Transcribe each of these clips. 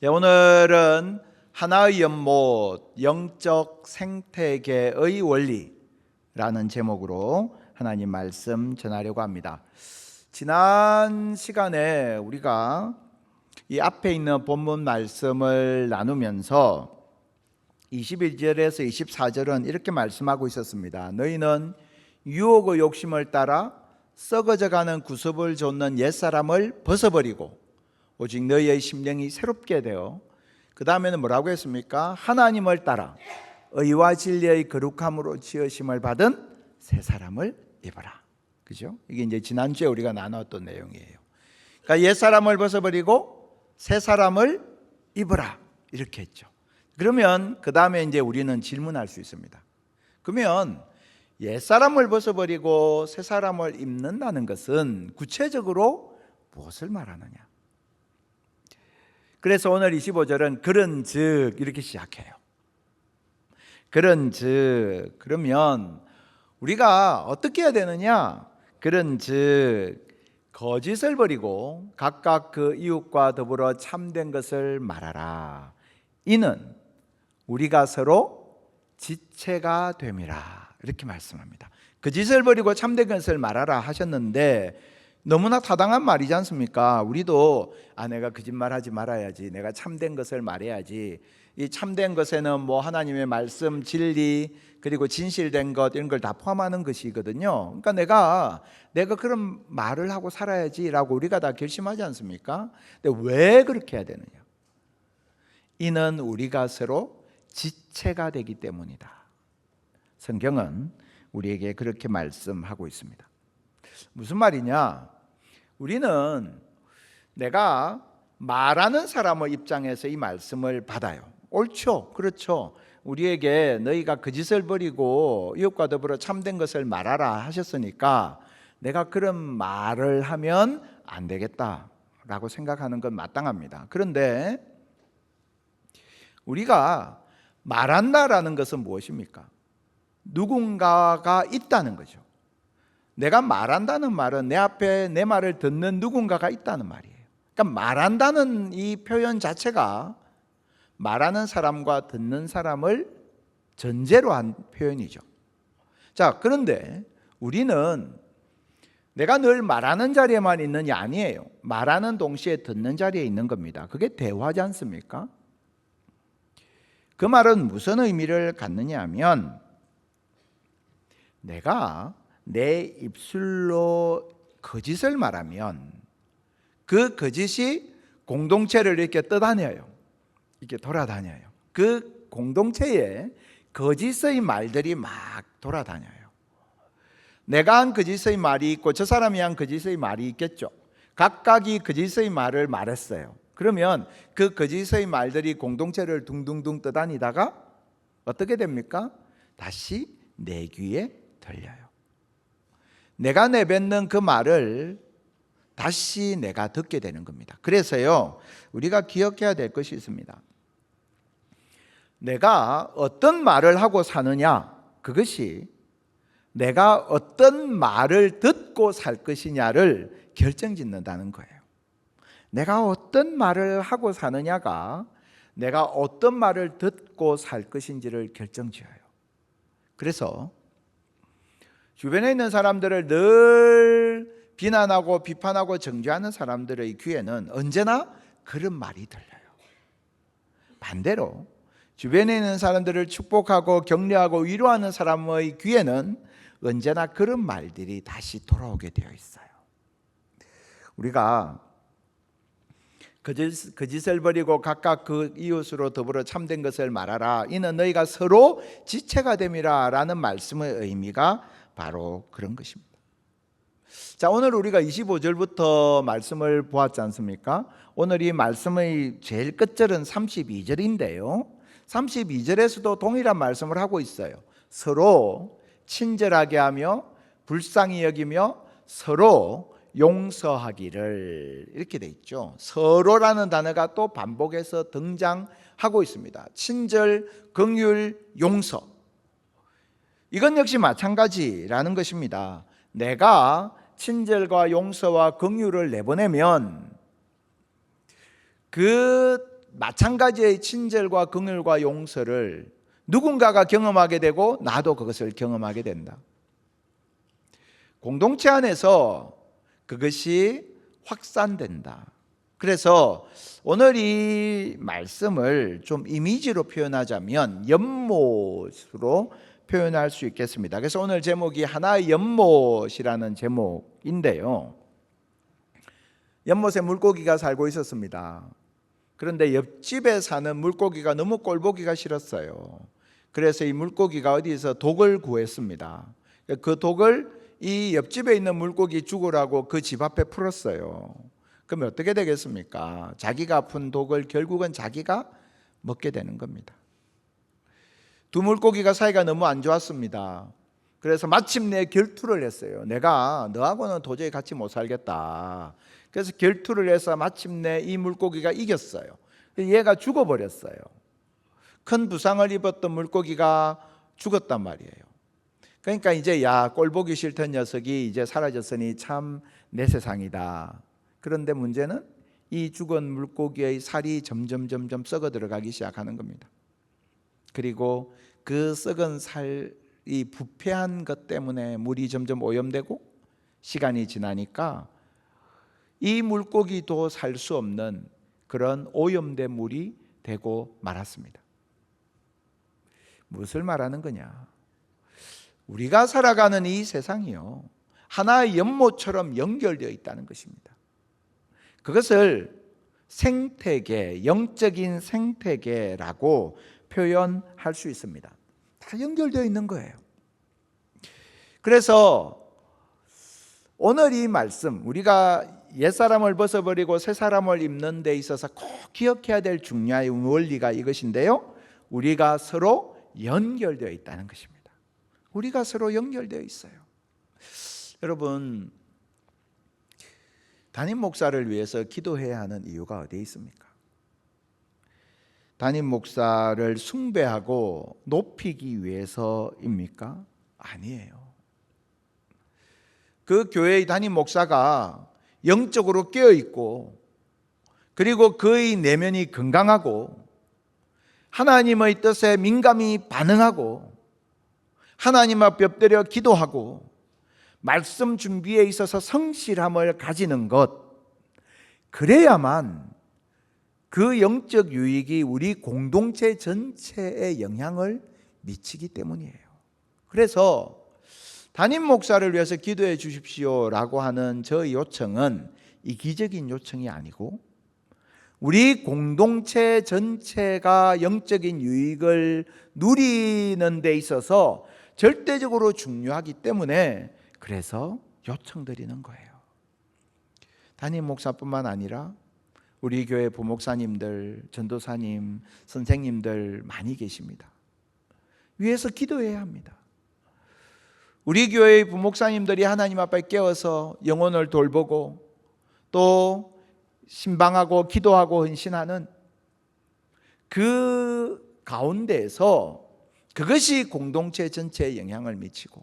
오늘은 하나의 연못, 영적 생태계의 원리라는 제목으로 하나님 말씀 전하려고 합니다. 지난 시간에 우리가 이 앞에 있는 본문 말씀을 나누면서 21절에서 24절은 이렇게 말씀하고 있었습니다. 너희는 유혹의 욕심을 따라 썩어져가는 구습을 좇는 옛사람을 벗어버리고 오직 너희의 심령이 새롭게 되어, 그 다음에는 뭐라고 했습니까? 하나님을 따라 의와 진리의 거룩함으로 지으심을 받은 새 사람을 입어라. 그죠? 이게 이제 지난주에 우리가 나눴던 내용이에요. 그러니까 옛 사람을 벗어버리고 새 사람을 입어라, 이렇게 했죠. 그러면 그 다음에 이제 우리는 질문할 수 있습니다. 그러면 옛 사람을 벗어버리고 새 사람을 입는다는 것은 구체적으로 무엇을 말하느냐? 그래서 오늘 25절은 그런즉 이렇게 시작해요. 그런즉, 그러면 우리가 어떻게 해야 되느냐? 그런즉 거짓을 버리고 각각 그 이웃과 더불어 참된 것을 말하라. 이는 우리가 서로 지체가 됨이라. 이렇게 말씀합니다. 거짓을 버리고 참된 것을 말하라 하셨는데 너무나 타당한 말이지 않습니까? 우리도 내가 거짓말하지 말아야지, 내가 참된 것을 말해야지. 이 참된 것에는 뭐 하나님의 말씀, 진리, 그리고 진실된 것, 이런 걸 다 포함하는 것이거든요. 그러니까 내가 그런 말을 하고 살아야지라고 우리가 다 결심하지 않습니까? 근데 왜 그렇게 해야 되느냐? 이는 우리가 서로 지체가 되기 때문이다. 성경은 우리에게 그렇게 말씀하고 있습니다. 무슨 말이냐? 우리는 내가 말하는 사람의 입장에서 이 말씀을 받아요. 옳죠? 그렇죠? 우리에게 너희가 거짓을 버리고 이웃과 더불어 참된 것을 말하라 하셨으니까 내가 그런 말을 하면 안 되겠다라고 생각하는 건 마땅합니다. 그런데 우리가 말한다라는 것은 무엇입니까? 누군가가 있다는 거죠. 내가 말한다는 말은 내 앞에 내 말을 듣는 누군가가 있다는 말이에요. 그러니까 말한다는 이 표현 자체가 말하는 사람과 듣는 사람을 전제로 한 표현이죠. 자, 그런데 우리는 내가 늘 말하는 자리에만 있는 게 아니에요. 말하는 동시에 듣는 자리에 있는 겁니다. 그게 대화지 않습니까? 그 말은 무슨 의미를 갖느냐 하면, 내가 내 입술로 거짓을 말하면 그 거짓이 공동체를 이렇게 떠다녀요. 이렇게 돌아다녀요. 그 공동체에 거짓의 말들이 막 돌아다녀요. 내가 한 거짓의 말이 있고 저 사람이 한 거짓의 말이 있겠죠. 각각이 거짓의 말을 말했어요. 그러면 그 거짓의 말들이 공동체를 둥둥둥 떠다니다가 어떻게 됩니까? 다시 내 귀에 들려요. 내가 내뱉는 그 말을 다시 내가 듣게 되는 겁니다. 그래서요, 우리가 기억해야 될 것이 있습니다. 내가 어떤 말을 하고 사느냐, 그것이 내가 어떤 말을 듣고 살 것이냐를 결정짓는다는 거예요. 내가 어떤 말을 하고 사느냐가 내가 어떤 말을 듣고 살 것인지를 결정지어요. 그래서 주변에 있는 사람들을 늘 비난하고 비판하고 정죄하는 사람들의 귀에는 언제나 그런 말이 들려요. 반대로 주변에 있는 사람들을 축복하고 격려하고 위로하는 사람의 귀에는 언제나 그런 말들이 다시 돌아오게 되어 있어요. 우리가 거짓을 버리고 각각 그 이웃으로 더불어 참된 것을 말하라. 이는 너희가 서로 지체가 됨이라 라는 말씀의 의미가 바로 그런 것입니다. 자, 오늘 우리가 25절부터 말씀을 보았지 않습니까? 오늘 이 말씀의 제일 끝절은 32절인데요 32절에서도 동일한 말씀을 하고 있어요. 서로 친절하게 하며 불쌍히 여기며 서로 용서하기를, 이렇게 돼 있죠. 서로라는 단어가 또 반복해서 등장하고 있습니다. 친절, 긍휼, 용서. 이건 역시 마찬가지라는 것입니다. 내가 친절과 용서와 긍휼을 내보내면 그 마찬가지의 친절과 긍휼과 용서를 누군가가 경험하게 되고 나도 그것을 경험하게 된다. 공동체 안에서 그것이 확산된다. 그래서 오늘 이 말씀을 좀 이미지로 표현하자면 연못으로 표현할 수 있겠습니다. 그래서 오늘 제목이 하나의 연못이라는 제목인데요. 연못에 물고기가 살고 있었습니다. 그런데 옆집에 사는 물고기가 너무 꼴보기가 싫었어요. 그래서 이 물고기가 어디서 독을 구했습니다. 그 독을 이 옆집에 있는 물고기 죽으라고 그 집 앞에 풀었어요. 그러면 어떻게 되겠습니까? 자기가 푼 독을 결국은 자기가 먹게 되는 겁니다. 두 물고기가 사이가 너무 안 좋았습니다. 그래서 마침내 결투를 했어요. 내가 너하고는 도저히 같이 못 살겠다. 그래서 결투를 해서 마침내 이 물고기가 이겼어요. 얘가 죽어버렸어요. 큰 부상을 입었던 물고기가 죽었단 말이에요. 그러니까 이제 야, 꼴보기 싫던 녀석이 이제 사라졌으니 참 내 세상이다. 그런데 문제는 이 죽은 물고기의 살이 점점 썩어 들어가기 시작하는 겁니다. 그리고 그 썩은 살이 부패한 것 때문에 물이 점점 오염되고 시간이 지나니까 이 물고기도 살 수 없는 그런 오염된 물이 되고 말았습니다. 무엇을 말하는 거냐? 우리가 살아가는 이 세상이요, 하나의 연못처럼 연결되어 있다는 것입니다. 그것을 생태계, 영적인 생태계라고 표현할 수 있습니다. 다 연결되어 있는 거예요. 그래서 오늘 이 말씀, 우리가 옛사람을 벗어버리고 새사람을 입는 데 있어서 꼭 기억해야 될 중요한 원리가 이것인데요, 우리가 서로 연결되어 있다는 것입니다. 우리가 서로 연결되어 있어요. 여러분, 담임 목사를 위해서 기도해야 하는 이유가 어디에 있습니까? 담임 목사를 숭배하고 높이기 위해서입니까? 아니에요. 그 교회의 담임 목사가 영적으로 깨어 있고, 그리고 그의 내면이 건강하고 하나님의 뜻에 민감히 반응하고 하나님 앞에 엎드려 기도하고 말씀 준비에 있어서 성실함을 가지는 것, 그래야만 그 영적 유익이 우리 공동체 전체에 영향을 미치기 때문이에요. 그래서 담임 목사를 위해서 기도해 주십시오라고 하는 저 요청은 이기적인 요청이 아니고 우리 공동체 전체가 영적인 유익을 누리는 데 있어서 절대적으로 중요하기 때문에 그래서 요청드리는 거예요. 담임 목사뿐만 아니라 우리 교회 부목사님들, 전도사님, 선생님들 많이 계십니다. 위에서 기도해야 합니다. 우리 교회의 부목사님들이 하나님 앞에 깨어서 영혼을 돌보고 또 신방하고 기도하고 헌신하는 그 가운데에서 그것이 공동체 전체에 영향을 미치고,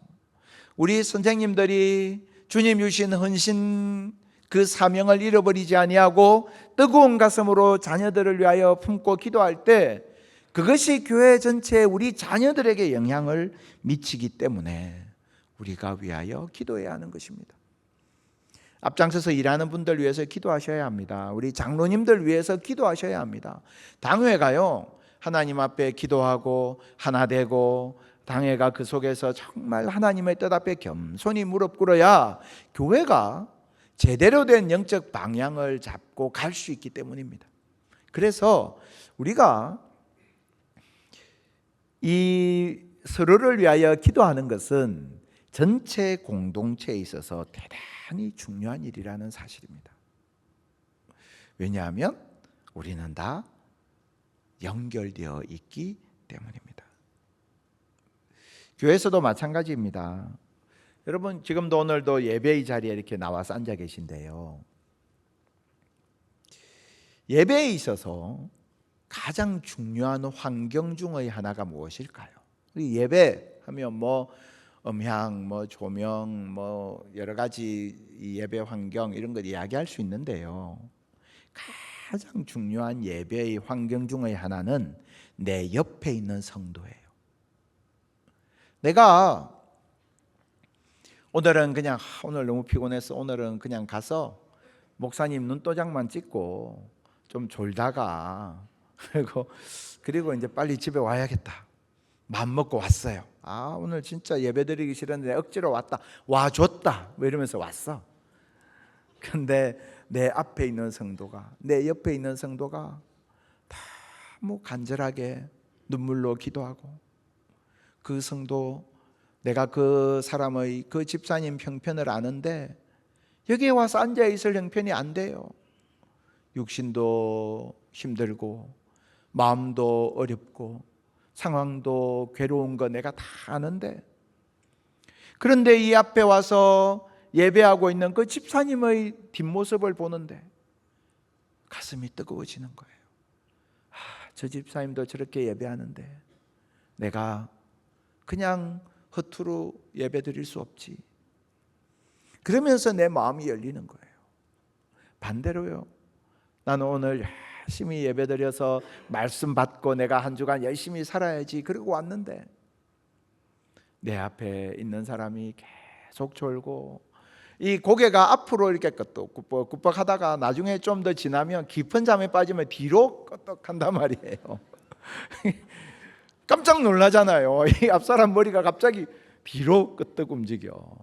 우리 선생님들이 주님 주신 헌신 그 사명을 잃어버리지 아니하고 뜨거운 가슴으로 자녀들을 위하여 품고 기도할 때 그것이 교회 전체에 우리 자녀들에게 영향을 미치기 때문에 우리가 위하여 기도해야 하는 것입니다. 앞장서서 일하는 분들 위해서 기도하셔야 합니다. 우리 장로님들 위해서 기도하셔야 합니다. 당회가요, 하나님 앞에 기도하고 하나 되고 당회가 그 속에서 정말 하나님의 뜻 앞에 겸손히 무릎 꿇어야 교회가 제대로 된 영적 방향을 잡고 갈 수 있기 때문입니다. 그래서 우리가 이 서로를 위하여 기도하는 것은 전체 공동체에 있어서 대단히 중요한 일이라는 사실입니다. 왜냐하면 우리는 다 연결되어 있기 때문입니다. 교회에서도 마찬가지입니다. 여러분, 지금도 오늘도 예배의 자리에 이렇게 나와서 앉아 계신데요, 예배에 있어서 가장 중요한 환경 중의 하나가 무엇일까요? 우리 예배하면 뭐 음향, 뭐 조명, 뭐 여러 가지 예배 환경 이런 걸 이야기할 수 있는데요, 가장 중요한 예배의 환경 중의 하나는 내 옆에 있는 성도예요. 내가 오늘은 그냥 오늘 너무 피곤해서 오늘은 그냥 가서 목사님 눈도장만 찍고 좀 졸다가 그리고 이제 빨리 집에 와야겠다 마음 먹고 왔어요. 오늘 진짜 예배드리기 싫었는데 억지로 왔다, 와줬다 뭐 이러면서 왔어. 근데 내 앞에 있는 성도가, 내 옆에 있는 성도가 다 뭐 간절하게 눈물로 기도하고, 그 성도, 내가 그 사람의, 그 집사님 형편을 아는데 여기에 와서 앉아 있을 형편이 안 돼요. 육신도 힘들고 마음도 어렵고 상황도 괴로운 거 내가 다 아는데, 그런데 이 앞에 와서 예배하고 있는 그 집사님의 뒷모습을 보는데 가슴이 뜨거워지는 거예요. 저 집사님도 저렇게 예배하는데 내가 그냥 허투루 예배 드릴 수 없지. 그러면서 내 마음이 열리는 거예요. 반대로요, 나는 오늘 열심히 예배 드려서 말씀 받고 내가 한 주간 열심히 살아야지 그러고 왔는데 내 앞에 있는 사람이 계속 졸고 이 고개가 앞으로 이렇게 끄덕끄덕 하다가 나중에 좀 더 지나면 깊은 잠에 빠지면 뒤로 끄덕한단 말이에요. 깜짝 놀라잖아요. 이 앞사람 머리가 갑자기 뒤로 끄덕 움직여.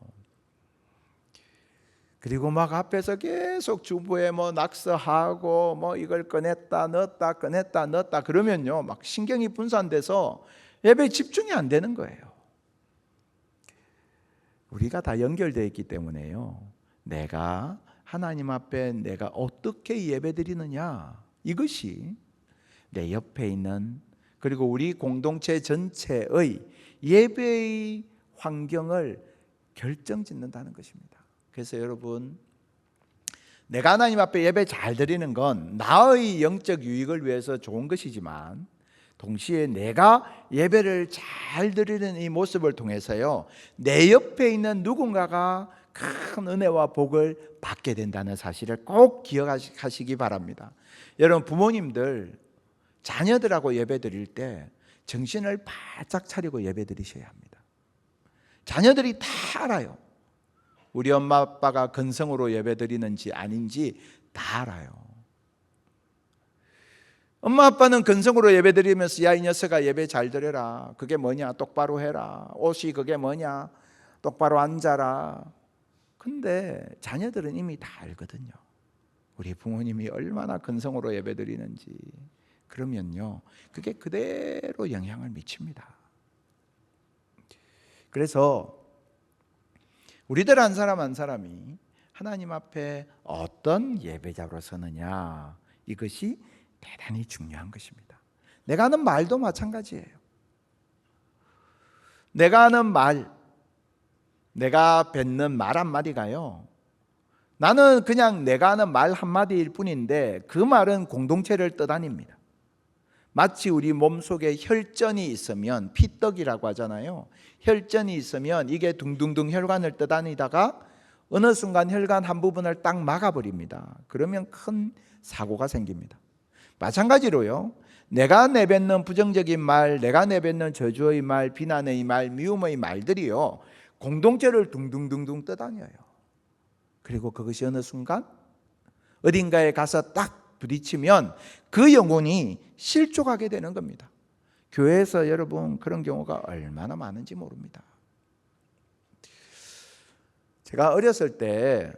그리고 막 앞에서 계속 주부에 뭐 낙서하고 뭐 이걸 꺼냈다 넣었다 꺼냈다 넣었다 그러면요, 막 신경이 분산돼서 예배에 집중이 안 되는 거예요. 우리가 다 연결되어 있기 때문에요, 내가 하나님 앞에 내가 어떻게 예배드리느냐, 이것이 내 옆에 있는, 그리고 우리 공동체 전체의 예배의 환경을 결정짓는다는 것입니다. 그래서 여러분, 내가 하나님 앞에 예배 잘 드리는 건 나의 영적 유익을 위해서 좋은 것이지만 동시에 내가 예배를 잘 드리는 이 모습을 통해서요, 내 옆에 있는 누군가가 큰 은혜와 복을 받게 된다는 사실을 꼭 기억하시기 바랍니다. 여러분, 부모님들 자녀들하고 예배 드릴 때 정신을 바짝 차리고 예배 드리셔야 합니다. 자녀들이 다 알아요. 우리 엄마 아빠가 근성으로 예배 드리는지 아닌지 다 알아요. 엄마 아빠는 근성으로 예배 드리면서 야, 이 녀석아 예배 잘 드려라, 그게 뭐냐, 똑바로 해라, 옷이 그게 뭐냐, 똑바로 앉아라. 근데 자녀들은 이미 다 알거든요. 우리 부모님이 얼마나 근성으로 예배 드리는지. 그러면요, 그게 그대로 영향을 미칩니다. 그래서 우리들 한 사람 한 사람이 하나님 앞에 어떤 예배자로 서느냐, 이것이 대단히 중요한 것입니다. 내가 하는 말도 마찬가지예요. 내가 하는 말, 내가 뱉는 말 한마디가요, 나는 그냥 내가 하는 말 한마디일 뿐인데 그 말은 공동체를 떠다닙니다. 마치 우리 몸속에 혈전이 있으면, 피떡이라고 하잖아요. 혈전이 있으면 이게 둥둥둥 혈관을 떠다니다가 어느 순간 혈관 한 부분을 딱 막아버립니다. 그러면 큰 사고가 생깁니다. 마찬가지로요, 내가 내뱉는 부정적인 말, 내가 내뱉는 저주의 말, 비난의 말, 미움의 말들이요, 공동체를 둥둥둥둥 떠다녀요. 그리고 그것이 어느 순간 어딘가에 가서 딱 부딪히면 그 영혼이 실족하게 되는 겁니다. 교회에서 여러분 그런 경우가 얼마나 많은지 모릅니다. 제가 어렸을 때,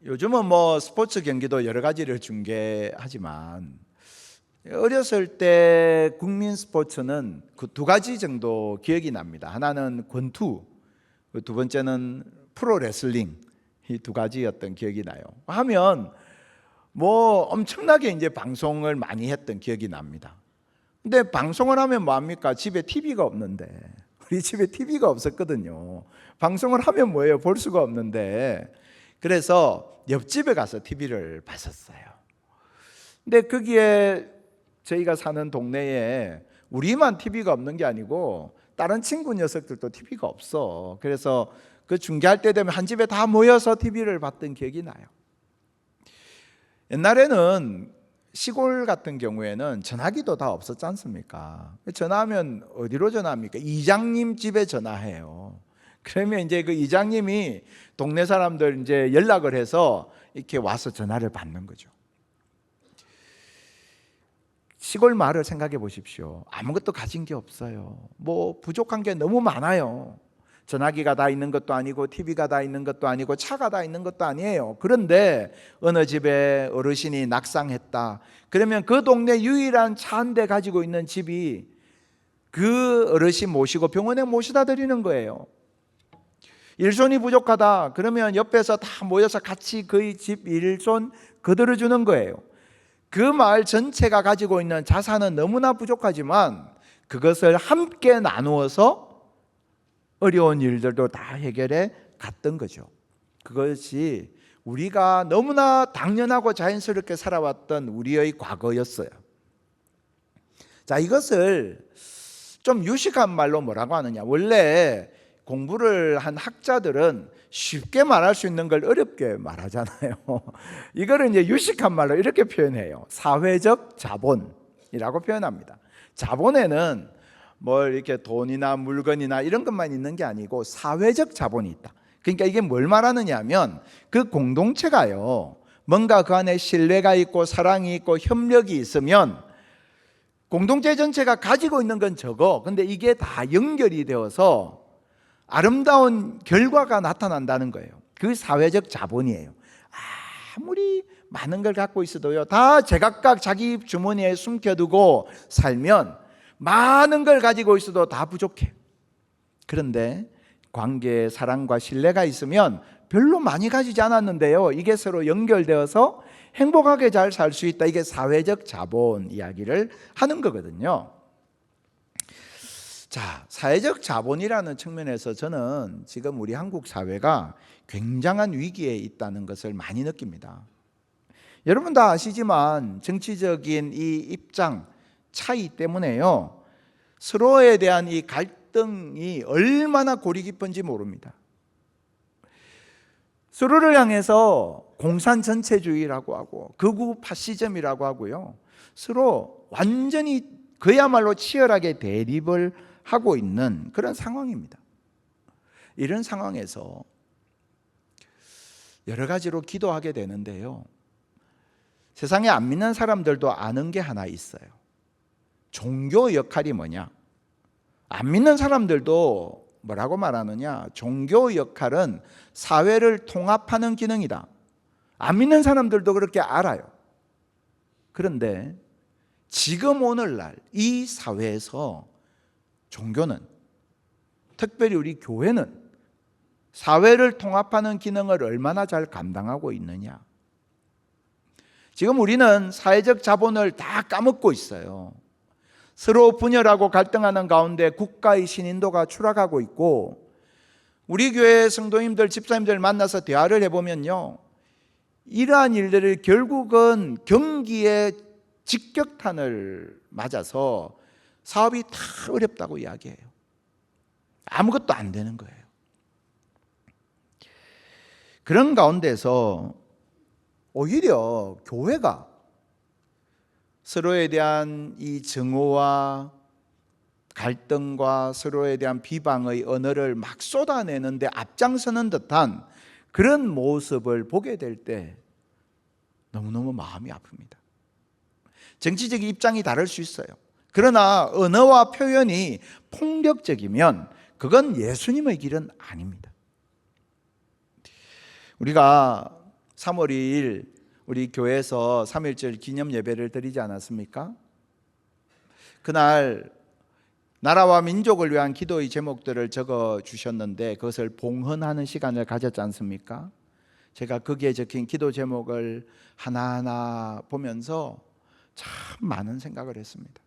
요즘은 뭐 스포츠 경기도 여러 가지를 중계하지만 어렸을 때 국민 스포츠는 그 두 가지 정도 기억이 납니다. 하나는 권투, 두 번째는 프로레슬링, 이 두 가지였던 기억이 나요. 하면 뭐 엄청나게 이제 방송을 많이 했던 기억이 납니다. 근데 방송을 하면 뭐합니까? 집에 TV가 없는데, 우리 집에 TV가 없었거든요. 방송을 하면 뭐예요? 볼 수가 없는데, 그래서 옆집에 가서 TV를 봤었어요. 근데 거기에 저희가 사는 동네에 우리만 TV가 없는 게 아니고 다른 친구 녀석들도 TV가 없어. 그래서 그 중계할 때 되면 한 집에 다 모여서 TV를 봤던 기억이 나요. 옛날에는 시골 같은 경우에는 전화기도 다 없었지 않습니까? 전화하면 어디로 전화합니까? 이장님 집에 전화해요. 그러면 이제 그 이장님이 동네 사람들 이제 연락을 해서 이렇게 와서 전화를 받는 거죠. 시골 마을을 생각해 보십시오. 아무것도 가진 게 없어요. 뭐 부족한 게 너무 많아요. 전화기가 다 있는 것도 아니고 TV가 다 있는 것도 아니고 차가 다 있는 것도 아니에요. 그런데 어느 집에 어르신이 낙상했다. 그러면 그 동네 유일한 차 한 대 가지고 있는 집이 그 어르신 모시고 병원에 모시다 드리는 거예요. 일손이 부족하다. 그러면 옆에서 다 모여서 같이 그 집 일손 거들어 주는 거예요. 그 마을 전체가 가지고 있는 자산은 너무나 부족하지만 그것을 함께 나누어서 어려운 일들도 다 해결해 갔던 거죠. 그것이 우리가 너무나 당연하고 자연스럽게 살아왔던 우리의 과거였어요. 자, 이것을 좀 유식한 말로 뭐라고 하느냐? 원래 공부를 한 학자들은 쉽게 말할 수 있는 걸 어렵게 말하잖아요. 이거를 이제 유식한 말로 이렇게 표현해요. 사회적 자본이라고 표현합니다. 자본에는 뭘 이렇게 돈이나 물건이나 이런 것만 있는 게 아니고 사회적 자본이 있다. 그러니까 이게 뭘 말하느냐 하면 그 공동체가요, 뭔가 그 안에 신뢰가 있고 사랑이 있고 협력이 있으면 공동체 전체가 가지고 있는 건 적어. 근데 이게 다 연결이 되어서 아름다운 결과가 나타난다는 거예요. 그 사회적 자본이에요. 아무리 많은 걸 갖고 있어도요, 다 제각각 자기 주머니에 숨겨두고 살면 많은 걸 가지고 있어도 다 부족해. 그런데 관계에 사랑과 신뢰가 있으면 별로 많이 가지지 않았는데요, 이게 서로 연결되어서 행복하게 잘 살 수 있다. 이게 사회적 자본 이야기를 하는 거거든요. 자, 사회적 자본이라는 측면에서 저는 지금 우리 한국 사회가 굉장한 위기에 있다는 것을 많이 느낍니다. 여러분 다 아시지만 정치적인 이 입장 차이 때문에요, 서로에 대한 이 갈등이 얼마나 골이 깊은지 모릅니다. 서로를 향해서 공산 전체주의라고 하고 극우 파시즘이라고 하고요, 서로 완전히 그야말로 치열하게 대립을 하고 있는 그런 상황입니다. 이런 상황에서 여러 가지로 기도하게 되는데요, 세상에 안 믿는 사람들도 아는 게 하나 있어요. 종교 역할이 뭐냐? 안 믿는 사람들도 뭐라고 말하느냐? 종교 역할은 사회를 통합하는 기능이다. 안 믿는 사람들도 그렇게 알아요. 그런데 지금 오늘날 이 사회에서 종교는, 특별히 우리 교회는 사회를 통합하는 기능을 얼마나 잘 감당하고 있느냐? 지금 우리는 사회적 자본을 다 까먹고 있어요. 서로 분열하고 갈등하는 가운데 국가의 신인도가 추락하고 있고, 우리 교회 성도님들, 집사님들 만나서 대화를 해보면요, 이러한 일들을 결국은 경기의 직격탄을 맞아서 사업이 다 어렵다고 이야기해요. 아무것도 안 되는 거예요. 그런 가운데서 오히려 교회가 서로에 대한 이 증오와 갈등과 서로에 대한 비방의 언어를 막 쏟아내는데 앞장서는 듯한 그런 모습을 보게 될 때 너무너무 마음이 아픕니다. 정치적인 입장이 다를 수 있어요. 그러나 언어와 표현이 폭력적이면 그건 예수님의 길은 아닙니다. 우리가 3월 2일 우리 교회에서 3.1절 기념 예배를 드리지 않았습니까? 그날 나라와 민족을 위한 기도의 제목들을 적어 주셨는데 그것을 봉헌하는 시간을 가졌지 않습니까? 제가 거기에 적힌 기도 제목을 하나하나 보면서 참 많은 생각을 했습니다.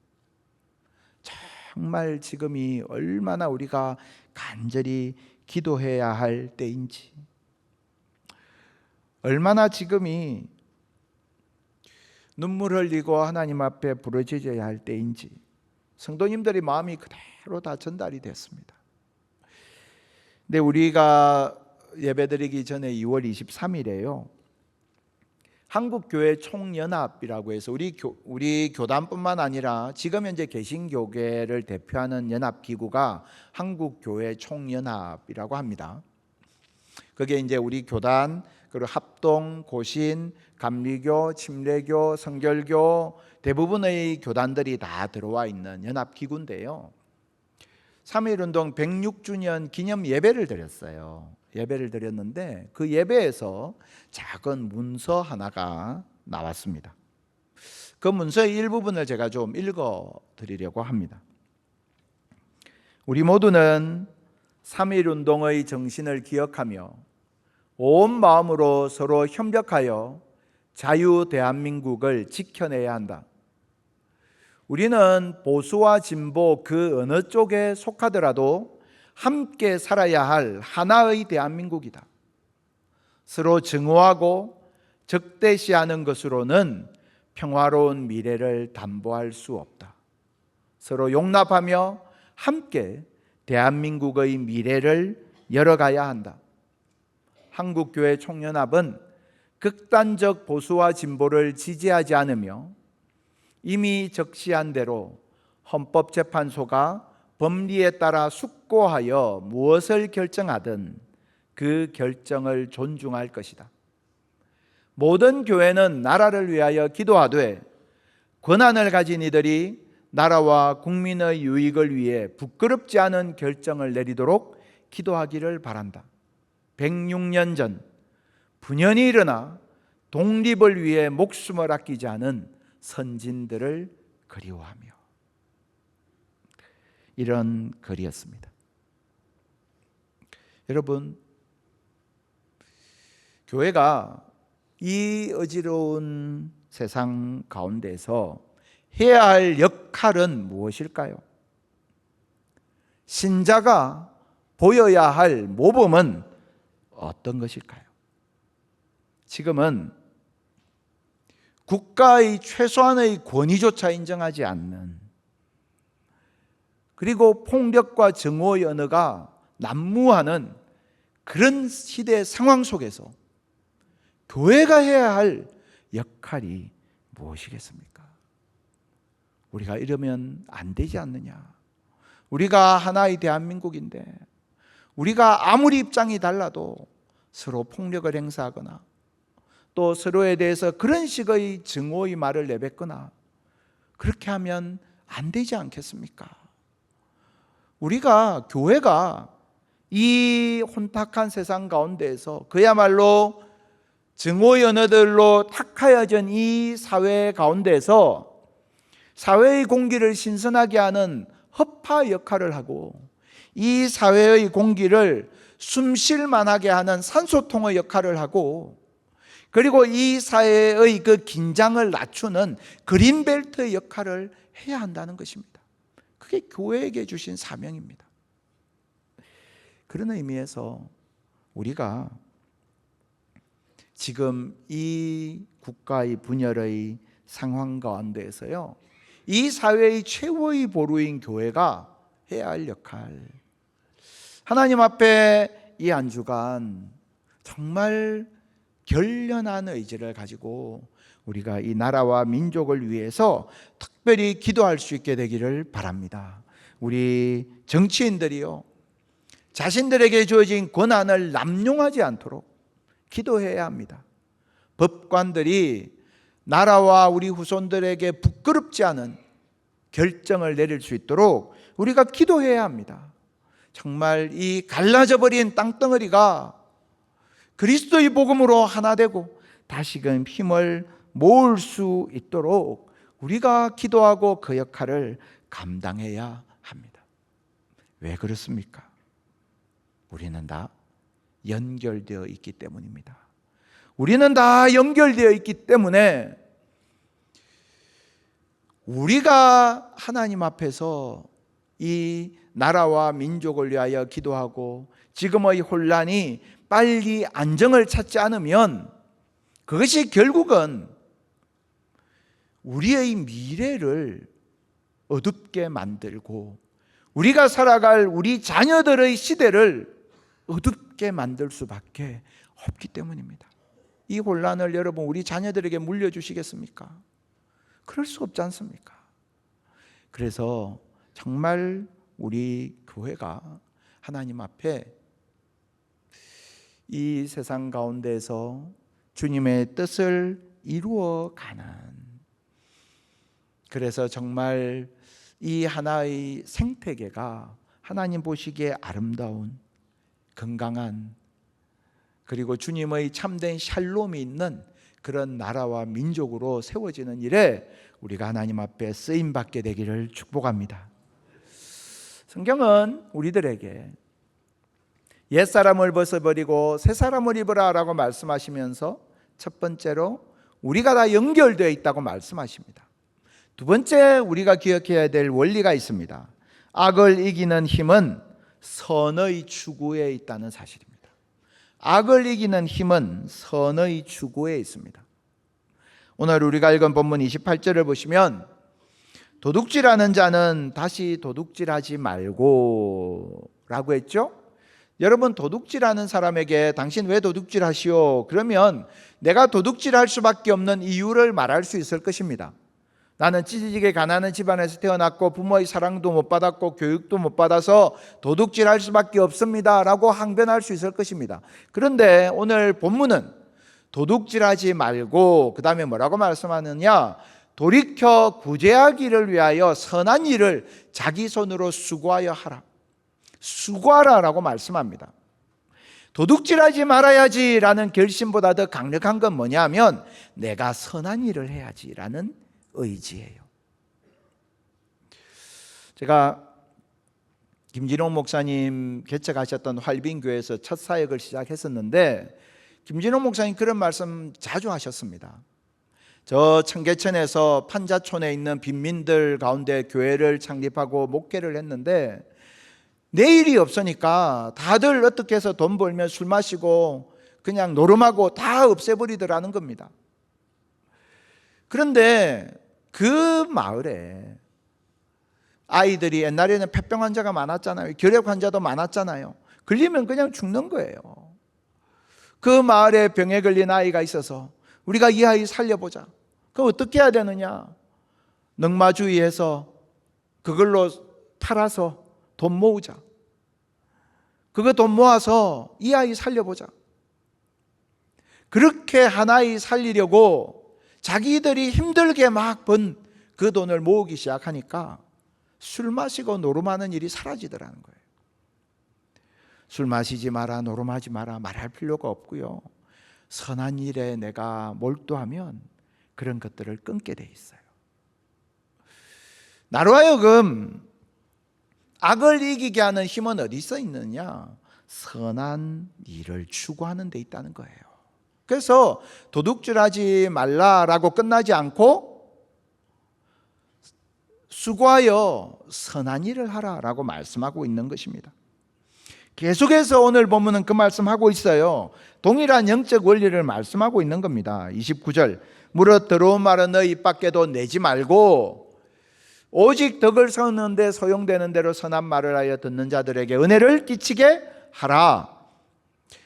정말 지금이 얼마나 우리가 간절히 기도해야 할 때인지, 얼마나 지금이 눈물 흘리고 하나님 앞에 부르짖어야 할 때인지 성도님들의 마음이 그대로 다 전달이 됐습니다. 근데 우리가 예배드리기 전에 2월 23일에요 한국교회 총연합이라고 해서 우리 교단뿐만 아니라 지금 현재 개신교계를 대표하는 연합기구가 한국교회 총연합이라고 합니다. 그게 이제 우리 교단, 그리고 합동, 고신, 감리교, 침례교, 성결교 대부분의 교단들이 다 들어와 있는 연합기구인데요. 3.1운동 106주년 기념 예배를 드렸어요. 예배를 드렸는데 그 예배에서 작은 문서 하나가 나왔습니다. 그 문서의 일부분을 제가 좀 읽어 드리려고 합니다. 우리 모두는 3.1운동의 정신을 기억하며 온 마음으로 서로 협력하여 자유 대한민국을 지켜내야 한다. 우리는 보수와 진보 그 어느 쪽에 속하더라도 함께 살아야 할 하나의 대한민국이다. 서로 증오하고 적대시하는 것으로는 평화로운 미래를 담보할 수 없다. 서로 용납하며 함께 대한민국의 미래를 열어가야 한다. 한국교회 총연합은 극단적 보수와 진보를 지지하지 않으며 이미 적시한 대로 헌법재판소가 법리에 따라 숙고하여 무엇을 결정하든 그 결정을 존중할 것이다. 모든 교회는 나라를 위하여 기도하되 권한을 가진 이들이 나라와 국민의 유익을 위해 부끄럽지 않은 결정을 내리도록 기도하기를 바란다. 106년 전 분연히 일어나 독립을 위해 목숨을 아끼지 않은 선진들을 그리워하며. 이런 글이었습니다. 여러분, 교회가 이 어지러운 세상 가운데서 해야 할 역할은 무엇일까요? 신자가 보여야 할 모범은 어떤 것일까요? 지금은 국가의 최소한의 권위조차 인정하지 않는, 그리고 폭력과 증오의 언어가 난무하는 그런 시대 상황 속에서 교회가 해야 할 역할이 무엇이겠습니까? 우리가 이러면 안 되지 않느냐? 우리가 하나의 대한민국인데 우리가 아무리 입장이 달라도 서로 폭력을 행사하거나 또 서로에 대해서 그런 식의 증오의 말을 내뱉거나 그렇게 하면 안 되지 않겠습니까? 우리가, 교회가 이 혼탁한 세상 가운데에서 그야말로 증오의 언어들로 탁하여진 이 사회 가운데서 사회의 공기를 신선하게 하는 허파 역할을 하고 이 사회의 공기를 숨쉴 만하게 하는 산소통의 역할을 하고, 그리고 이 사회의 그 긴장을 낮추는 그린벨트의 역할을 해야 한다는 것입니다. 그게 교회에게 주신 사명입니다. 그런 의미에서 우리가 지금 이 국가의 분열의 상황 가운데에서요, 이 사회의 최고의 보루인 교회가 해야 할 역할, 하나님 앞에 이 한 주간 정말 결연한 의지를 가지고 우리가 이 나라와 민족을 위해서 특별히 기도할 수 있게 되기를 바랍니다. 우리 정치인들이요, 자신들에게 주어진 권한을 남용하지 않도록 기도해야 합니다. 법관들이 나라와 우리 후손들에게 부끄럽지 않은 결정을 내릴 수 있도록 우리가 기도해야 합니다. 정말 이 갈라져 버린 땅덩어리가 그리스도의 복음으로 하나 되고 다시금 힘을 모을 수 있도록 우리가 기도하고 그 역할을 감당해야 합니다. 왜 그렇습니까? 우리는 다 연결되어 있기 때문입니다. 우리는 다 연결되어 있기 때문에 우리가 하나님 앞에서 이 나라와 민족을 위하여 기도하고 지금의 혼란이 빨리 안정을 찾지 않으면 그것이 결국은 우리의 미래를 어둡게 만들고 우리가 살아갈 우리 자녀들의 시대를 어둡게 만들 수밖에 없기 때문입니다. 이 혼란을 여러분 우리 자녀들에게 물려주시겠습니까? 그럴 수 없지 않습니까? 그래서 정말 우리 교회가 하나님 앞에 이 세상 가운데서 주님의 뜻을 이루어가는, 그래서 정말 이 하나의 생태계가 하나님 보시기에 아름다운, 건강한, 그리고 주님의 참된 샬롬이 있는 그런 나라와 민족으로 세워지는 일에 우리가 하나님 앞에 쓰임받게 되기를 축복합니다. 성경은 우리들에게 옛사람을 벗어버리고 새사람을 입으라 라고 말씀하시면서 첫 번째로 우리가 다 연결되어 있다고 말씀하십니다. 두 번째 우리가 기억해야 될 원리가 있습니다. 악을 이기는 힘은 선의 추구에 있다는 사실입니다. 악을 이기는 힘은 선의 추구에 있습니다. 오늘 우리가 읽은 본문 28절을 보시면 도둑질하는 자는 다시 도둑질하지 말고 라고 했죠? 여러분, 도둑질하는 사람에게 당신 왜 도둑질하시오? 그러면 내가 도둑질할 수밖에 없는 이유를 말할 수 있을 것입니다. 나는 찢어지게 가난한 집안에서 태어났고 부모의 사랑도 못 받았고 교육도 못 받아서 도둑질할 수밖에 없습니다 라고 항변할 수 있을 것입니다. 그런데 오늘 본문은 도둑질하지 말고 그 다음에 뭐라고 말씀하느냐, 돌이켜 구제하기를 위하여 선한 일을 자기 손으로 수고하여 하라, 수고하라 라고 말씀합니다. 도둑질하지 말아야지 라는 결심보다 더 강력한 건 뭐냐면 내가 선한 일을 해야지 라는 의지예요. 제가 김진홍 목사님 개척하셨던 활빈교회에서 첫 사역을 시작했었는데 김진홍 목사님 그런 말씀 자주 하셨습니다. 저 청계천에서 판자촌에 있는 빈민들 가운데 교회를 창립하고 목회를 했는데 내일이 없으니까 다들 어떻게 해서 돈 벌면 술 마시고 그냥 노름하고 다 없애버리더라는 겁니다. 그런데 그 마을에 아이들이, 옛날에는 폐병 환자가 많았잖아요. 결핵 환자도 많았잖아요. 걸리면 그냥 죽는 거예요. 그 마을에 병에 걸린 아이가 있어서 우리가 이 아이 살려보자. 그럼 어떻게 해야 되느냐? 넉마주의해서 그걸로 팔아서 돈 모으자. 그거 돈 모아서 이 아이 살려보자. 그렇게 한 아이 살리려고 자기들이 힘들게 막 번 그 돈을 모으기 시작하니까 술 마시고 노름하는 일이 사라지더라는 거예요. 술 마시지 마라, 노름하지 마라 말할 필요가 없고요. 선한 일에 내가 몰두하면 그런 것들을 끊게 돼 있어요. 나로 하여금 악을 이기게 하는 힘은 어디서 있느냐? 선한 일을 추구하는 데 있다는 거예요. 그래서 도둑질하지 말라라고 끝나지 않고 수고하여 선한 일을 하라라고 말씀하고 있는 것입니다. 계속해서 오늘 본문은 그 말씀하고 있어요. 동일한 영적 원리를 말씀하고 있는 겁니다. 29절, 무릇 더러운 말은 너희 입 밖에도 내지 말고 오직 덕을 세우는데 소용되는 대로 선한 말을 하여 듣는 자들에게 은혜를 끼치게 하라.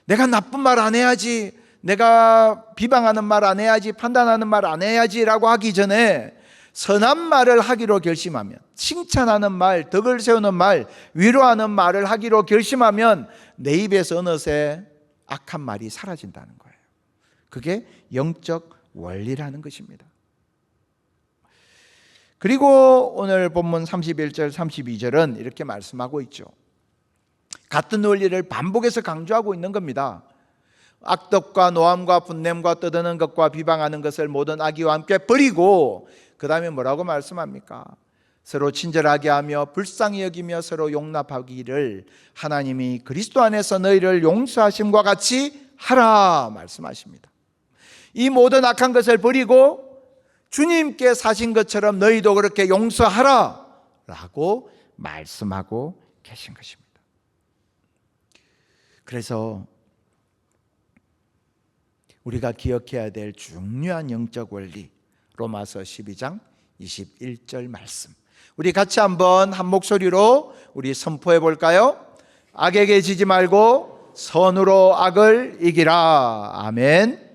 내가 나쁜 말 안 해야지, 내가 비방하는 말 안 해야지, 판단하는 말 안 해야지 라고 하기 전에 선한 말을 하기로 결심하면, 칭찬하는 말, 덕을 세우는 말, 위로하는 말을 하기로 결심하면 내 입에서 어느새 악한 말이 사라진다는 거예요. 그게 영적 원리라는 것입니다. 그리고 오늘 본문 31절 32절은 이렇게 말씀하고 있죠. 같은 원리를 반복해서 강조하고 있는 겁니다. 악덕과 노함과 분냄과 떠드는 것과 비방하는 것을 모든 악의와 함께 버리고, 그 다음에 뭐라고 말씀합니까? 서로 친절하게 하며 불쌍히 여기며 서로 용납하기를 하나님이 그리스도 안에서 너희를 용서하심과 같이 하라 말씀하십니다. 이 모든 악한 것을 버리고 주님께 사신 것처럼 너희도 그렇게 용서하라 라고 말씀하고 계신 것입니다. 그래서 우리가 기억해야 될 중요한 영적 원리, 로마서 12장 21절 말씀, 우리 같이 한번 한 목소리로 우리 선포해 볼까요? 악에게 지지 말고 선으로 악을 이기라. 아멘.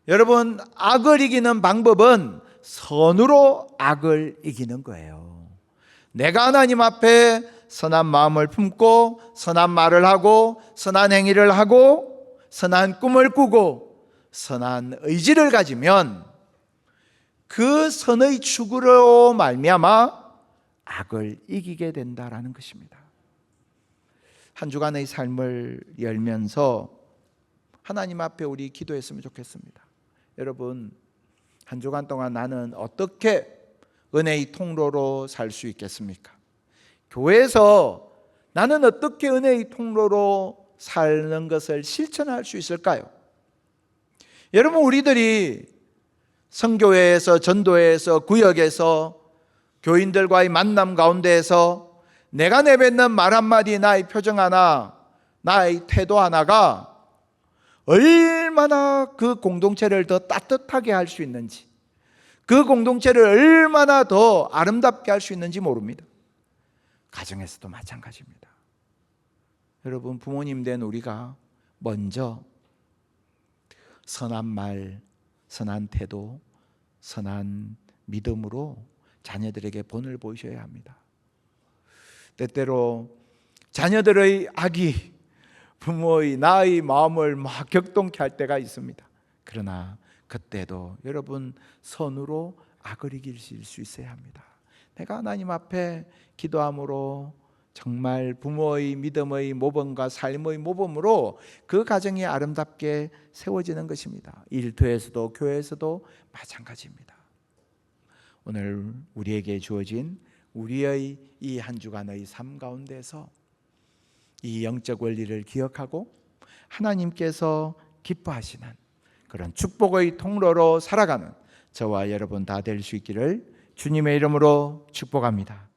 여러분, 악을 이기는 방법은 선으로 악을 이기는 거예요. 내가 하나님 앞에 선한 마음을 품고 선한 말을 하고 선한 행위를 하고 선한 꿈을 꾸고 선한 의지를 가지면 그 선의 추구로 말미암아 악을 이기게 된다라는 것입니다. 한 주간의 삶을 열면서 하나님 앞에 우리 기도했으면 좋겠습니다. 여러분, 한 주간 동안 나는 어떻게 은혜의 통로로 살 수 있겠습니까? 교회에서 나는 어떻게 은혜의 통로로 사는 것을 실천할 수 있을까요? 여러분, 우리들이 성교회에서, 전도회에서, 구역에서, 교인들과의 만남 가운데에서 내가 내뱉는 말 한마디, 나의 표정 하나, 나의 태도 하나가 얼마나 그 공동체를 더 따뜻하게 할 수 있는지, 그 공동체를 얼마나 더 아름답게 할 수 있는지 모릅니다. 가정에서도 마찬가지입니다. 여러분, 부모님 된 우리가 먼저 선한 말, 선한 태도, 선한 믿음으로 자녀들에게 본을 보이셔야 합니다. 때때로 자녀들의 악이 부모의 나의 마음을 막 격동케 할 때가 있습니다. 그러나 그때도 여러분, 선으로 악을 이길 수 있어야 합니다. 내가 하나님 앞에 기도함으로 정말 부모의 믿음의 모범과 삶의 모범으로 그 가정이 아름답게 세워지는 것입니다. 일터에서도 교회에서도 마찬가지입니다. 오늘 우리에게 주어진 우리의 이 한 주간의 삶 가운데서 이 영적 원리를 기억하고 하나님께서 기뻐하시는 그런 축복의 통로로 살아가는 저와 여러분 다 될 수 있기를 주님의 이름으로 축복합니다.